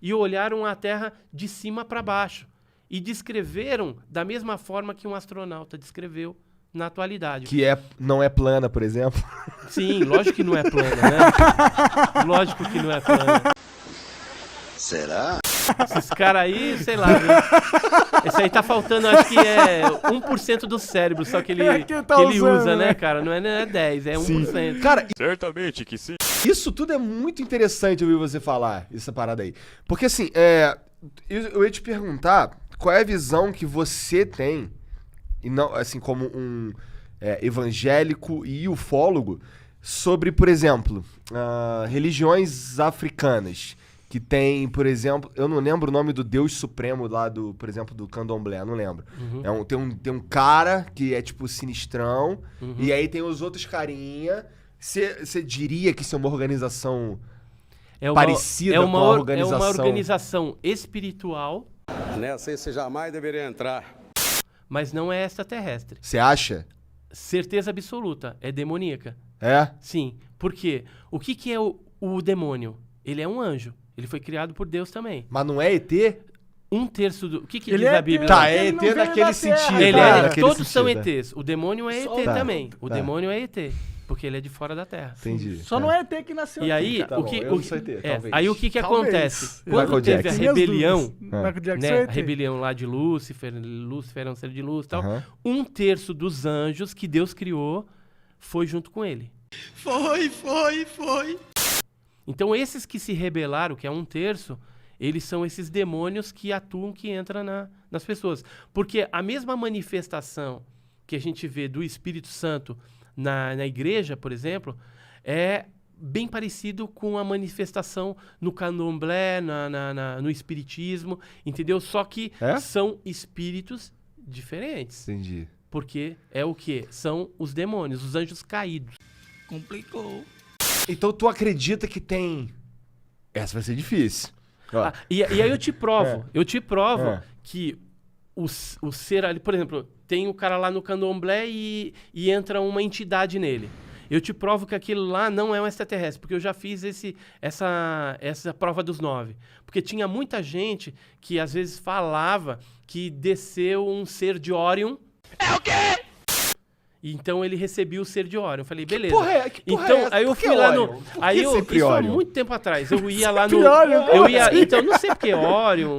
e olharam a Terra de cima para baixo. E descreveram da mesma forma que um astronauta descreveu na atualidade. Que não é plana, por exemplo. Sim, lógico que não é plana, né? Lógico que não é plana. Será? Esses caras aí, sei lá, viu? Esse aí tá faltando, acho que é 1% do cérebro, só que ele usa, né, cara? Não é 10, é 1%. Sim. Cara, certamente que sim. Isso tudo é muito interessante ouvir você falar, essa parada aí. Porque assim, eu ia te perguntar qual é a visão que você tem, e não, assim, como um evangélico e ufólogo, sobre, por exemplo, religiões africanas. Que tem, por exemplo, eu não lembro o nome do Deus Supremo lá por exemplo, do Candomblé, não lembro. Uhum. Tem um cara que é tipo sinistrão, e aí tem os outros carinha. Você diria que isso é uma organização parecida com a organização? É uma organização espiritual. Nessa aí você jamais deveria entrar. Mas não é extraterrestre. Você acha? Certeza absoluta, é demoníaca. É? Sim, por quê? O que é o demônio? Ele é um anjo. Ele foi criado por Deus também. Mas não é ET? Um terço do... O que Ele diz é a Bíblia? Tá, é ET naquele sentido. Todos são ETs. O demônio é ET também. O demônio é ET. Porque ele é de fora da Terra. Entendi. Só não é ET que nasceu E aí, Tá bom, eu não sou ET, talvez. Aí o que acontece? Michael Quando teve a Jackson. rebelião, Michael Jackson né, é a ET. rebelião lá de Lúcifer era um ser de luz e tal, Aham. um terço dos anjos que Deus criou foi junto com ele. Foi. Então esses que se rebelaram, que é um terço, eles são esses demônios que atuam, que entram nas pessoas. Porque a mesma manifestação que a gente vê do Espírito Santo na igreja, por exemplo, é bem parecido com a manifestação no candomblé, no espiritismo, entendeu? Só que são espíritos diferentes. Entendi. Porque é o quê? São os demônios, os anjos caídos. Complicou. Então tu acredita que tem... Essa vai ser difícil. Ó. E aí eu te provo, É. que o ser ali, por exemplo, tem o cara lá no candomblé e entra uma entidade nele. Eu te provo que aquilo lá não é um extraterrestre, porque eu já fiz essa prova dos 9. Porque tinha muita gente que às vezes falava que desceu um ser de Órion. É o quê? Então ele recebia o ser de Órion. Eu falei, beleza. Que porra então, é essa? aí eu Por que fui lá Órion? no. Por Aí que eu sempre isso há Órion? muito tempo atrás. Eu ia lá no. Órion, Eu ia, então, não sei porque Órion.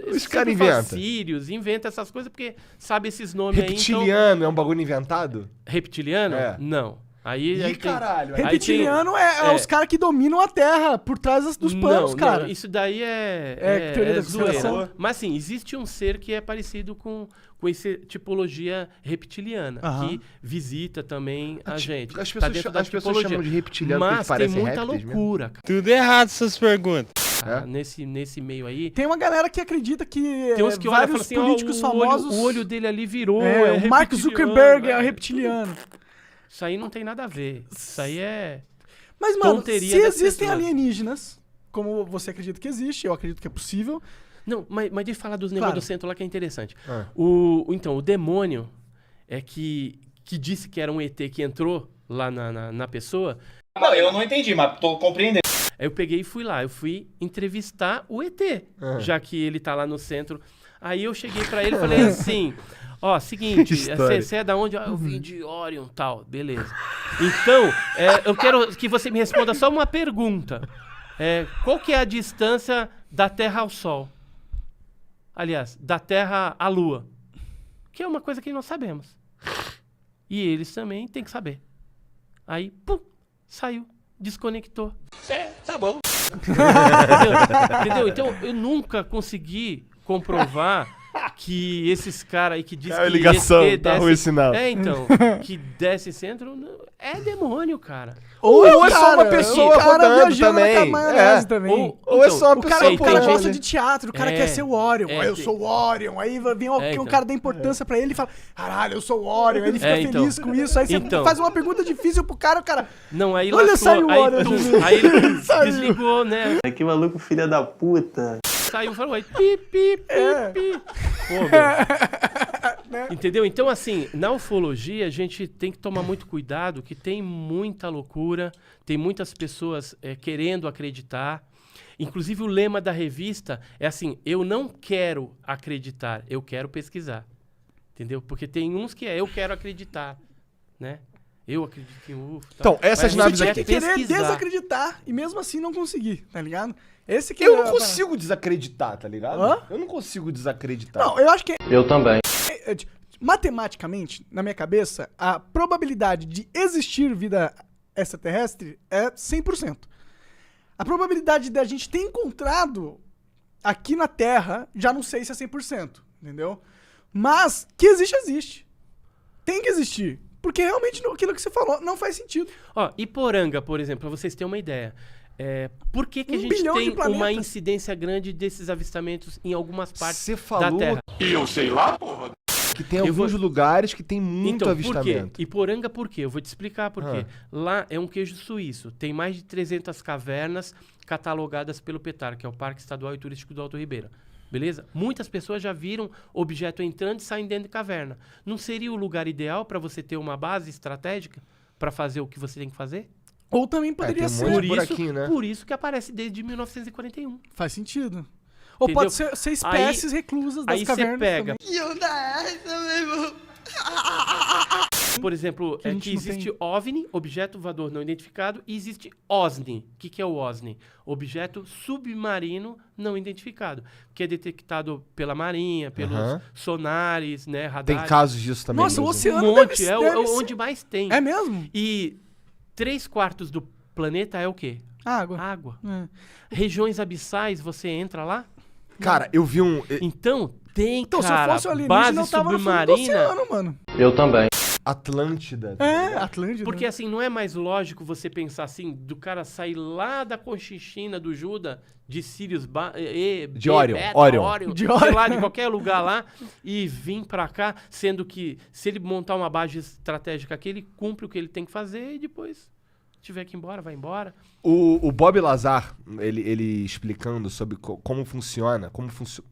Os caras inventam. Sírios, inventa essas coisas porque sabe esses nomes aí. Reptiliano é um bagulho inventado? Então, reptiliano? É. Não. Aí tem- caralho. Aí Reptiliano é os caras que dominam a Terra por trás dos panos, cara. Não, isso daí É teoria da zoeira. conspiração. Mas assim, existe um ser que é parecido com essa tipologia reptiliana, Aham. que visita também a gente. As Tá pessoas, dentro da as pessoas tipologia. chamam de reptiliano porque Mas eles tem parecem muita répteis mesmo. loucura, cara. Tudo errado essas perguntas. Nesse meio aí. Tem uma galera que acredita que Tem uns que olham e falam vários assim, ó, políticos o famosos... olho dele ali virou. o Mark reptiliano, Zuckerberg é né? reptiliano. Isso aí não tem nada a ver. Isso aí é... Mas, mano, Tonteria se das existem pessoas. alienígenas, como você acredita que existe, eu acredito que é possível. Não, mas deixa eu falar dos Claro. negócios do centro lá que é interessante. Ah. Então, o demônio é que disse que era um ET que entrou lá na pessoa. Não, eu não entendi, mas tô compreendendo. Aí eu peguei e fui lá. Eu fui entrevistar o ET, já que ele tá lá no centro. Aí eu cheguei pra ele e falei assim... Ó, seguinte, você é da onde? Eu vim de Orion e tal. Beleza. Então, eu quero que você me responda só uma pergunta. Qual que é a distância da Terra ao Sol? Aliás, da Terra à Lua. Que é uma coisa que nós sabemos. E eles também têm que saber. Aí, pum, saiu, desconectou. Tá bom. Entendeu? Então, eu nunca consegui comprovar que esses caras aí que dizem Caiu a que ligação, ET tá ruim o sinal. Então, que desce centro, é demônio, cara. Ou é só uma cara, pessoa o cara rodando viajando também. na maionese também. Ou é só uma O cara, pessoa o cara pulando. gosta de teatro, o cara quer ser o Orion. Eu tem- sou o Orion. Aí vem um então. cara da importância pra ele e fala: caralho, eu sou o Orion. Aí ele fica então. feliz com isso. Aí você Então. faz uma pergunta difícil pro cara, o cara. Não, aí Olha, lascou, saiu o aí, Orion tum, de mim. aí ele desligou, né? Que maluco filha da puta. Saiu, falou, aí, pi, pi, pi, pi. Pô, meu. Entendeu? Então, assim, na ufologia, a gente tem que tomar muito cuidado, que tem muita loucura, tem muitas pessoas querendo acreditar. Inclusive o lema da revista é assim, eu não quero acreditar, eu quero pesquisar. Entendeu? Porque tem uns que eu quero acreditar, né? Eu acredito em UFO. Então, essas naves Você aqui... tinha que querer pesquisar. desacreditar e mesmo assim não conseguir, tá ligado? Esse que Eu é não a consigo desacreditar, tá ligado? Hã? Eu não consigo desacreditar. parada. Não, eu acho que Eu também. matematicamente, na minha cabeça, a probabilidade de existir vida extraterrestre é 100%. A probabilidade de a gente ter encontrado aqui na Terra, já não sei se é 100%, entendeu? Mas que existe, existe. Tem que existir. Porque realmente aquilo que você falou não faz sentido. Ó, Iporanga, por exemplo, pra vocês terem uma ideia. Por que a 1 gente bilhão de tem planetas. uma incidência grande desses avistamentos em algumas partes Você da falou Terra? que tem Eu alguns vou- lugares que tem muito Então, por avistamento. quê? Iporanga, por quê? Eu vou te explicar por quê. Ah. Lá é um queijo suíço. Tem mais de 300 cavernas catalogadas pelo PETAR, que é o Parque Estadual e Turístico do Alto Ribeira. Beleza? Muitas pessoas já viram objeto entrando e saindo dentro de caverna. Não seria o lugar ideal para você ter uma base estratégica para fazer o que você tem que fazer? Ou também poderia tem um ser. monte Por de isso, buraquinho, né? por isso que aparece desde 1941. Faz sentido. Ou Entendeu? pode ser espécies reclusas das Aí você cavernas pega, também. por exemplo, Que a gente que não existe OVNI, objeto voador não identificado, e existe OSNI. O que é o OSNI? Objeto submarino não identificado, que é detectado pela Marinha, pelos Aham. sonares, né, Tem radares. casos disso também. Nossa, o mesmo. oceano Um deve monte, ser- é deve onde ser- mais tem. É mesmo? E 3/4 do planeta é o quê? Água. Água. É. Regiões abissais, você entra lá? Cara, eu vi um... Então, tem, Então, se eu cara, fosse o alienígena, base eu tava no fundo do submarina. oceano, mano. Eu também. Atlântida. É, Atlântida. Porque assim, não é mais lógico você pensar assim, do cara sair lá da Conchinchina do Juda, de Sirius, De Orion, Orion. De sei Orion. lá, de qualquer lugar lá, e vir pra cá, sendo que se ele montar uma base estratégica aqui, ele cumpre o que ele tem que fazer e depois tiver que ir embora, vai embora. O Bob Lazar, ele explicando sobre como funciona,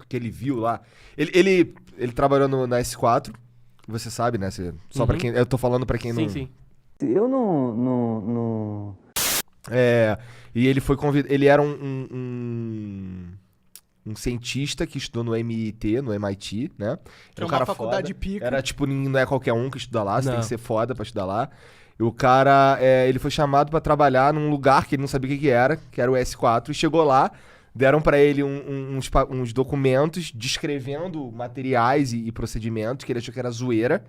que ele viu lá. Ele trabalhou na S4, você sabe, né? Só pra quem... Eu tô falando pra quem Sim, não... sim. Eu não... E ele foi convidado... Ele era um cientista que estudou no MIT, no MIT, né? Que é uma faculdade pica. Era tipo, não é qualquer um que estuda lá, você tem Não. que ser foda pra estudar lá. E o cara, ele foi chamado pra trabalhar num lugar que ele não sabia o que era o S4, e chegou lá, deram pra ele uns documentos descrevendo materiais e procedimentos que ele achou que era zoeira.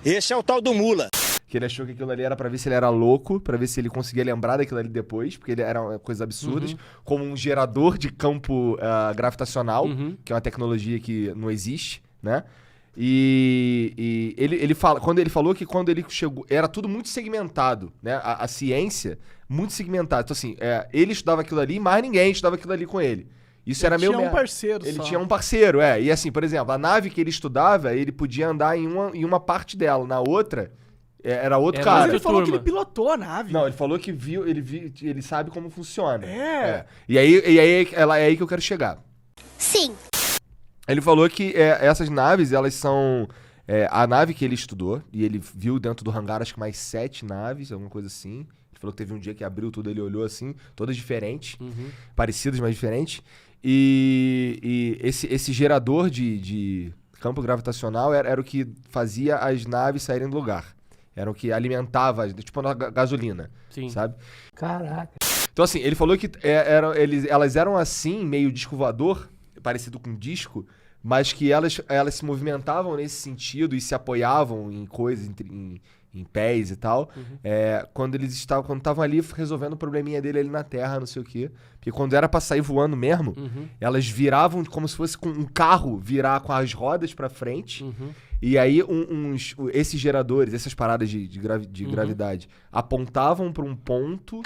Esse é o tal do Mula. Que ele achou que aquilo ali era pra ver se ele era louco, pra ver se ele conseguia lembrar daquilo ali depois, porque ele era coisas absurdas, como um gerador de campo gravitacional, que é uma tecnologia que não existe, né? E ele fala, quando ele falou que quando ele chegou, era tudo muito segmentado, né? A ciência, muito segmentada. Então, assim, ele estudava aquilo ali, mas ninguém estudava aquilo ali com ele. Isso era meio tinha um merda. parceiro Ele só. tinha um parceiro, E assim, por exemplo, a nave que ele estudava, ele podia andar em uma parte dela, na outra, era outro Era Mas cara. ele falou que turma. ele pilotou a nave. Não, ele falou que viu, ele sabe como funciona. É. E aí é aí que eu quero chegar. Sim. Ele falou que essas naves, elas são... a nave que ele estudou, e ele viu dentro do hangar, acho que mais 7 naves, alguma coisa assim. Ele falou que teve um dia que abriu tudo, ele olhou assim, todas diferentes, parecidas, mas diferentes. E esse gerador de campo gravitacional era o que fazia as naves saírem do lugar. Era o que alimentava, tipo a gasolina, Sim. sabe? Caraca. Então, assim, ele falou que elas eram assim, meio disco voador, parecido com disco, mas que elas se movimentavam nesse sentido e se apoiavam em coisas, em pés e tal, quando estavam ali resolvendo o probleminha dele ali na Terra, não sei o quê. Porque quando era pra sair voando mesmo, elas viravam como se fosse com um carro virar com as rodas pra frente. E aí esses geradores, essas paradas de gravidade, apontavam pra um ponto